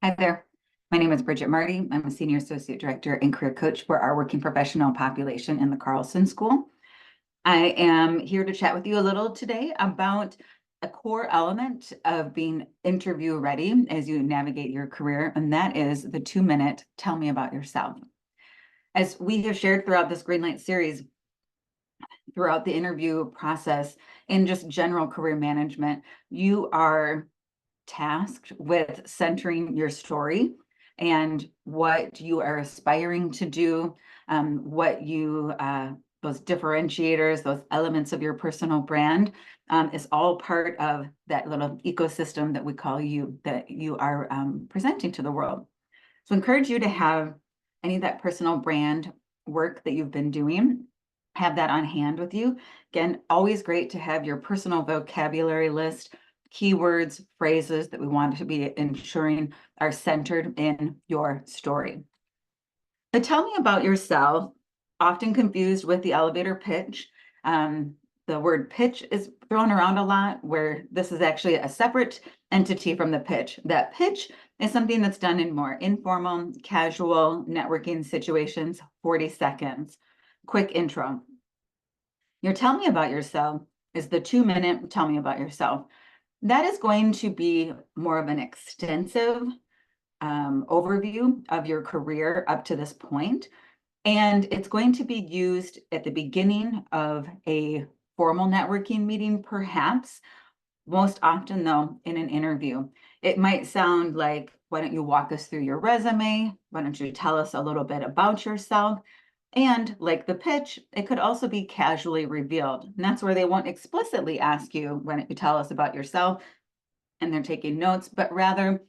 Hi there. My name is Bridget Marty. I'm a Senior Associate Director and Career Coach for our working professional population in the Carlson School. I am here to chat with you a little today about a core element of being interview ready as you navigate your career, and that is the 2-minute tell me about yourself. As we have shared throughout this Greenlight series, throughout the interview process and just general career management, you are tasked with centering your story and what you are aspiring to do, what you those differentiators, those elements of your personal brand, is all part of that little ecosystem that we call you, that you are presenting to the world. So I encourage you to have any of that personal brand work that you've been doing, have that on hand with you. Again, always great to have your personal vocabulary list, keywords, phrases that we want to be ensuring are centered in your story. But tell me about yourself, often confused with the elevator pitch. The word pitch is thrown around a lot, where this is actually a separate entity from the pitch. That pitch is something that's done in more informal, casual networking situations, 40 seconds. Quick intro. Your tell me about yourself is the 2-minute tell me about yourself. That is going to be more of an extensive overview of your career up to this point. And it's going to be used at the beginning of a formal networking meeting, perhaps. Most often, though, in an interview. It might sound like, why don't you walk us through your resume? Why don't you tell us a little bit about yourself? And like the pitch, it could also be casually revealed. And that's where they won't explicitly ask you, why don't you tell us about yourself? And they're taking notes, but rather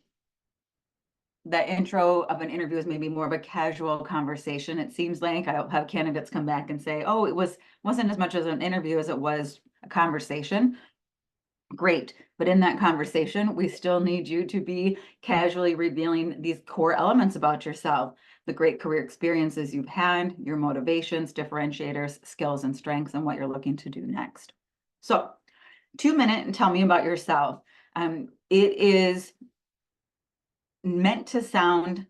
the intro of an interview is maybe more of a casual conversation. It seems like I'll have candidates come back and say, oh, wasn't as much as an interview as it was a conversation. Great. But in that conversation, we still need you to be casually revealing these core elements about yourself, the great career experiences you've had, your motivations, differentiators, skills, and strengths, and what you're looking to do next. So 2-minute and tell me about yourself. It is meant to sound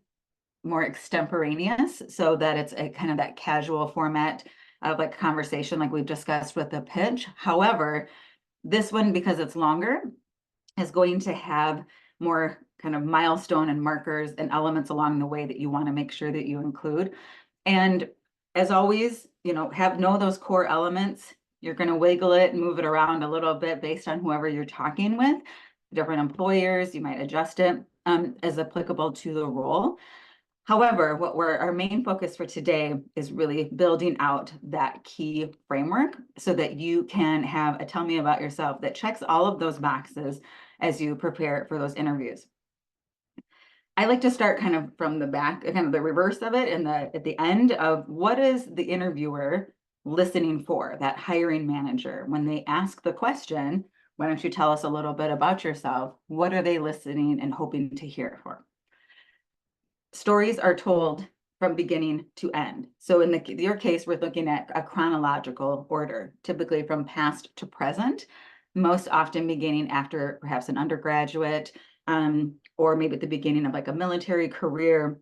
more extemporaneous so that it's a kind of that casual format of like conversation like we've discussed with the pitch. However, this one, because it's longer, is going to have more kind of milestone and markers and elements along the way that you want to make sure that you include. And as always, know those core elements. You're going to wiggle it and move it around a little bit based on whoever you're talking with. Different employers, you might adjust it as applicable to the role. However, our main focus for today is really building out that key framework so that you can have a tell me about yourself that checks all of those boxes as you prepare for those interviews. I like to start kind of from the back, kind of the reverse of it, and at the end of what is the interviewer listening for, that hiring manager. When they ask the question, why don't you tell us a little bit about yourself? What are they listening and hoping to hear for? Stories are told from beginning to end. So in your case, we're looking at a chronological order, typically from past to present, most often beginning after perhaps an undergraduate, or maybe at the beginning of like a military career.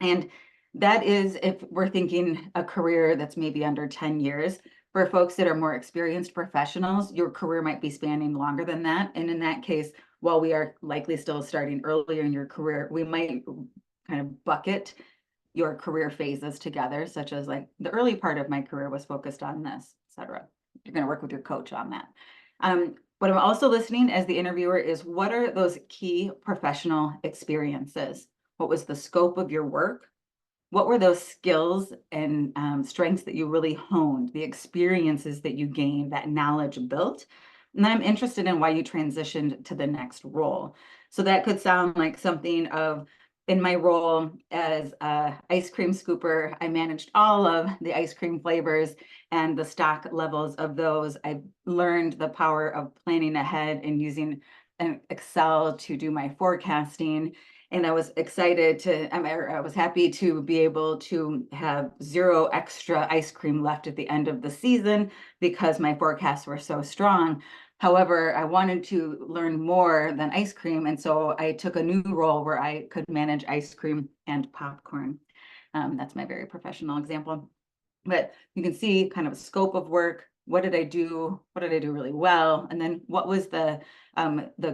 And that is if we're thinking a career that's maybe under 10 years. For folks that are more experienced professionals, your career might be spanning longer than that. And in that case, while we are likely still starting earlier in your career, we might kind of bucket your career phases together, such as like the early part of my career was focused on this, etc. You're going to work with your coach on that. What I'm also listening as the interviewer is, what are those key professional experiences? What was the scope of your work? What were those skills and strengths that you really honed, the experiences that you gained, that knowledge built? And then I'm interested in why you transitioned to the next role. So that could sound like something of, in my role as an ice cream scooper, I managed all of the ice cream flavors and the stock levels of those. I learned the power of planning ahead and using an Excel to do my forecasting. And I was excited I was happy to be able to have 0 extra ice cream left at the end of the season because my forecasts were so strong. However, I wanted to learn more than ice cream, and so I took a new role where I could manage ice cream and popcorn. That's my very professional example. But you can see kind of a scope of work. What did I do? What did I do really well? And then what was the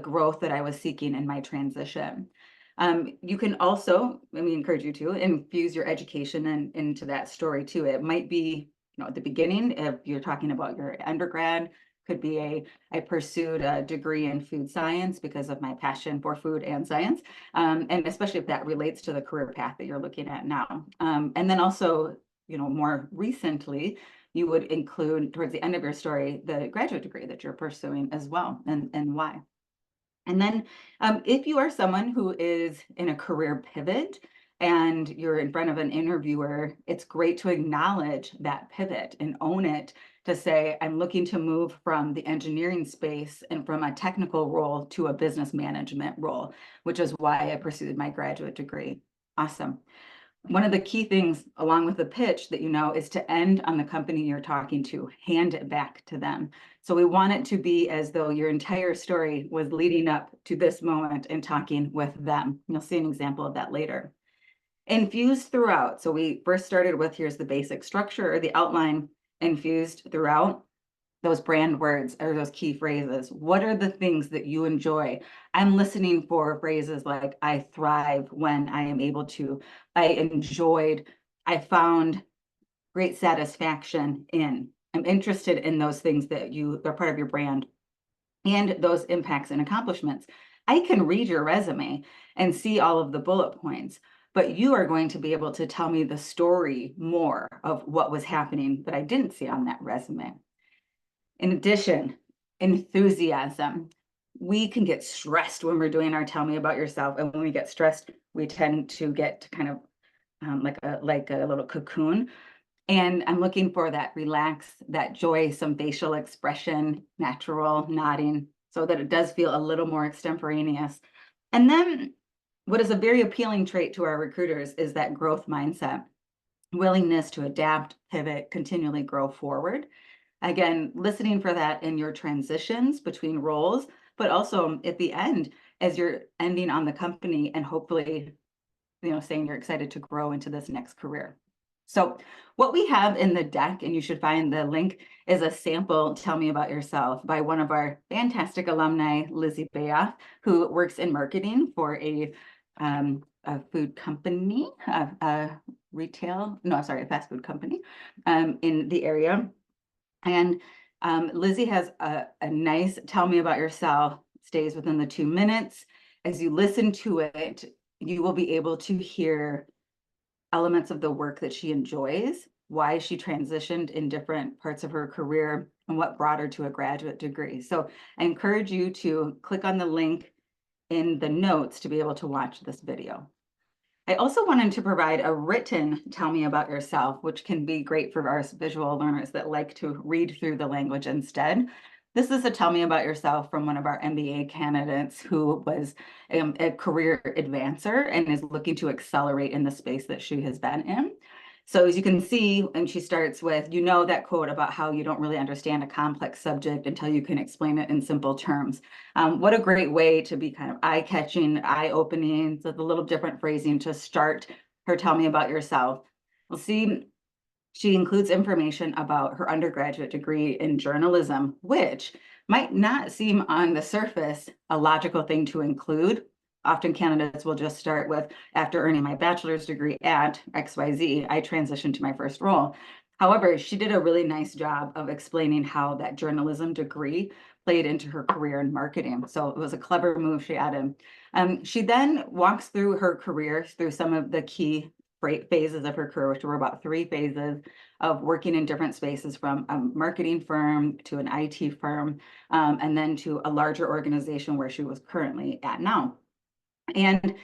growth that I was seeking in my transition? You can also, encourage you to infuse your education into that story too. It might be, at the beginning, if you're talking about your undergrad, could be I pursued a degree in food science because of my passion for food and science. And especially if that relates to the career path that you're looking at now. And then also, more recently, you would include towards the end of your story, the graduate degree that you're pursuing as well, and why. And then if you are someone who is in a career pivot and you're in front of an interviewer, it's great to acknowledge that pivot and own it, to say, I'm looking to move from the engineering space and from a technical role to a business management role, which is why I pursued my graduate degree. Awesome. One of the key things along with the pitch that is to end on the company you're talking to, hand it back to them. So we want it to be as though your entire story was leading up to this moment and talking with them. You'll see an example of that later. Infused throughout. So we first started with, here's the basic structure or the outline. Infused throughout those brand words or those key phrases. What are the things that you enjoy? I'm listening for phrases like, I thrive when I am able to, I enjoyed, I found great satisfaction in. I'm interested in those things that are part of your brand and those impacts and accomplishments. I can read your resume and see all of the bullet points, but you are going to be able to tell me the story more of what was happening that I didn't see on that resume. In addition, enthusiasm. We can get stressed when we're doing our tell me about yourself. And when we get stressed, we tend to get kind of like a little cocoon. And I'm looking for that relax, that joy, some facial expression, natural nodding, so that it does feel a little more extemporaneous. And then what is a very appealing trait to our recruiters is that growth mindset, willingness to adapt, pivot, continually grow forward. Again, listening for that in your transitions between roles, but also at the end, as you're ending on the company and hopefully, saying you're excited to grow into this next career. So what we have in the deck, and you should find the link, is a sample Tell Me About Yourself by one of our fantastic alumni, Lizzie Bayoff, who works in marketing for a food company, a fast food company in the area. And Lizzie has a nice Tell Me About Yourself, stays within the 2 minutes. As you listen to it, you will be able to hear elements of the work that she enjoys, why she transitioned in different parts of her career, and what brought her to a graduate degree. So I encourage you to click on the link in the notes to be able to watch this video. I also wanted to provide a written Tell Me About Yourself, which can be great for our visual learners that like to read through the language instead. This is a Tell Me About Yourself from one of our MBA candidates who was a career advancer and is looking to accelerate in the space that she has been in. So as you can see, and she starts with, that quote about how you don't really understand a complex subject until you can explain it in simple terms. What a great way to be kind of eye-catching, eye-opening, so the little different phrasing to start her Tell Me About Yourself. We'll see she includes information about her undergraduate degree in journalism, which might not seem on the surface a logical thing to include. Often candidates will just start with, after earning my bachelor's degree at XYZ, I transitioned to my first role. However, she did a really nice job of explaining how that journalism degree played into her career in marketing. So it was a clever move she added. She then walks through her career through some of the key phases of her career, which were about 3 phases of working in different spaces, from a marketing firm to an IT firm, and then to a larger organization where she was currently at now. And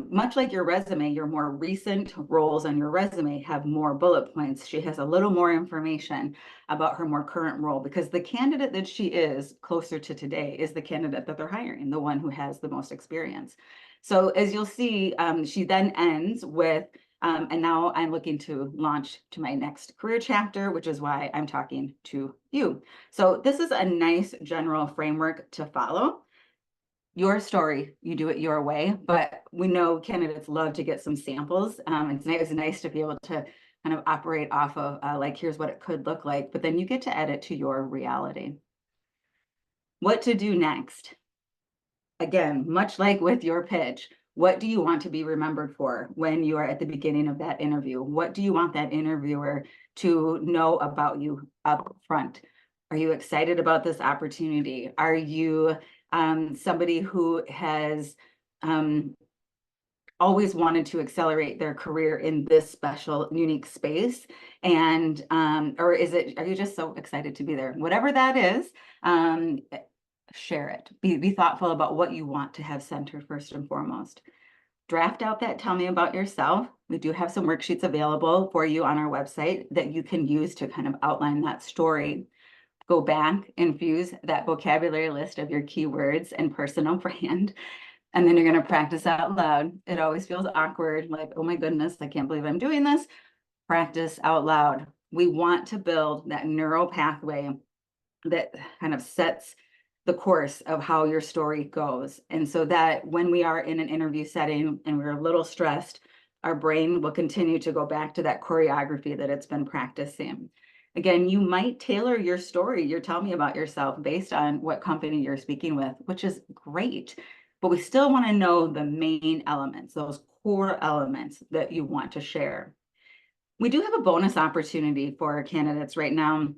much like your resume, your more recent roles on your resume have more bullet points. She has a little more information about her more current role, because the candidate that she is closer to today is the candidate that they're hiring, the one who has the most experience. So as you'll see, she then ends with And now I'm looking to launch to my next career chapter, which is why I'm talking to you. So this is a nice general framework to follow. Your story, you do it your way, but we know candidates love to get some samples. It's nice to be able to kind of operate off of like, here's what it could look like, but then you get to edit to your reality. What to do next? Again, much like with your pitch, what do you want to be remembered for when you are at the beginning of that interview? What do you want that interviewer to know about you up front? Are you excited about this opportunity? Are you somebody who has always wanted to accelerate their career in this special, unique space? And or are you just so excited to be there? Whatever that is, share it. Be thoughtful about what you want to have centered first and foremost. Draft out that tell me about yourself. We do have some worksheets available for you on our website that you can use to kind of outline that story. Go back, infuse that vocabulary list of your keywords and personal brand, and then you're going to practice out loud. It always feels awkward, like, oh my goodness, I can't believe I'm doing this. Practice out loud. We want to build that neural pathway that kind of sets the course of how your story goes. And so that when we are in an interview setting and we're a little stressed, our brain will continue to go back to that choreography that it's been practicing. Again, you might tailor your story, your tell me about yourself based on what company you're speaking with, which is great. But we still want to know the main elements, those core elements that you want to share. We do have a bonus opportunity for our candidates right now.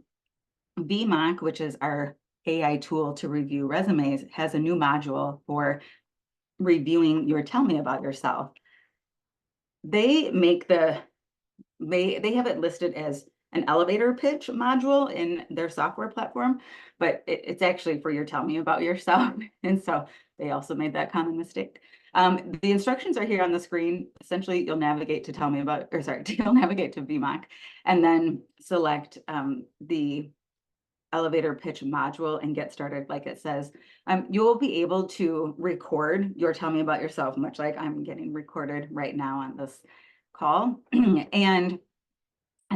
VMOC, which is our AI tool to review resumes, has a new module for reviewing your tell me about yourself. They make they have it listed as an elevator pitch module in their software platform, but it's actually for your tell me about yourself. And so they also made that common mistake. The instructions are here on the screen. Essentially, you'll navigate to you'll navigate to VMOC and then select the elevator pitch module and get started. Like it says, you will be able to record your tell me about yourself, much like I'm getting recorded right now on this call. And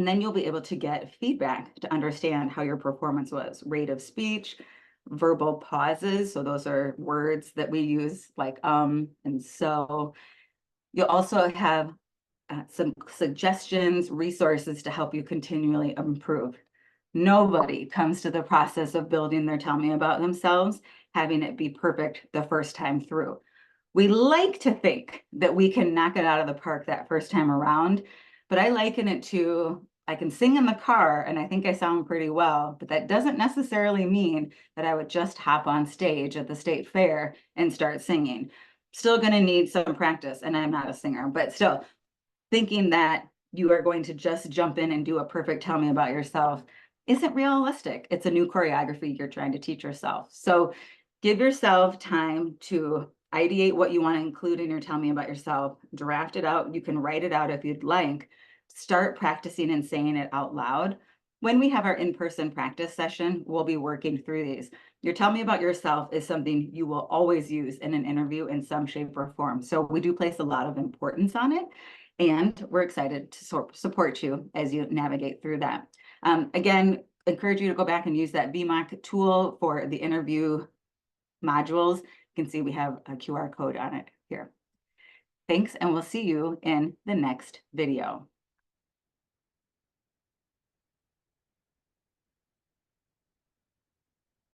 then you'll be able to get feedback to understand how your performance was, rate of speech, verbal pauses. So those are words that we use like and so. You'll also have some suggestions, resources to help you continually improve. Nobody comes to the process of building their tell me about themselves having it be perfect the first time through. We like to think that we can knock it out of the park that first time around, but I liken it to, I can sing in the car and I think I sound pretty well, but that doesn't necessarily mean that I would just hop on stage at the state fair and start singing. Still going to need some practice, and I'm not a singer, but still thinking that you are going to just jump in and do a perfect tell me about yourself isn't realistic. It's a new choreography you're trying to teach yourself. So give yourself time to ideate what you want to include in your tell me about yourself, draft it out. You can write it out if you'd like. Start practicing and saying it out loud. When we have our in-person practice session, we'll be working through these. Your tell me about yourself is something you will always use in an interview in some shape or form. So we do place a lot of importance on it, and we're excited to support you as you navigate through that. Again, encourage you to go back and use that VMOC tool for the interview modules. You can see we have a QR code on it here. Thanks, and we'll see you in the next video.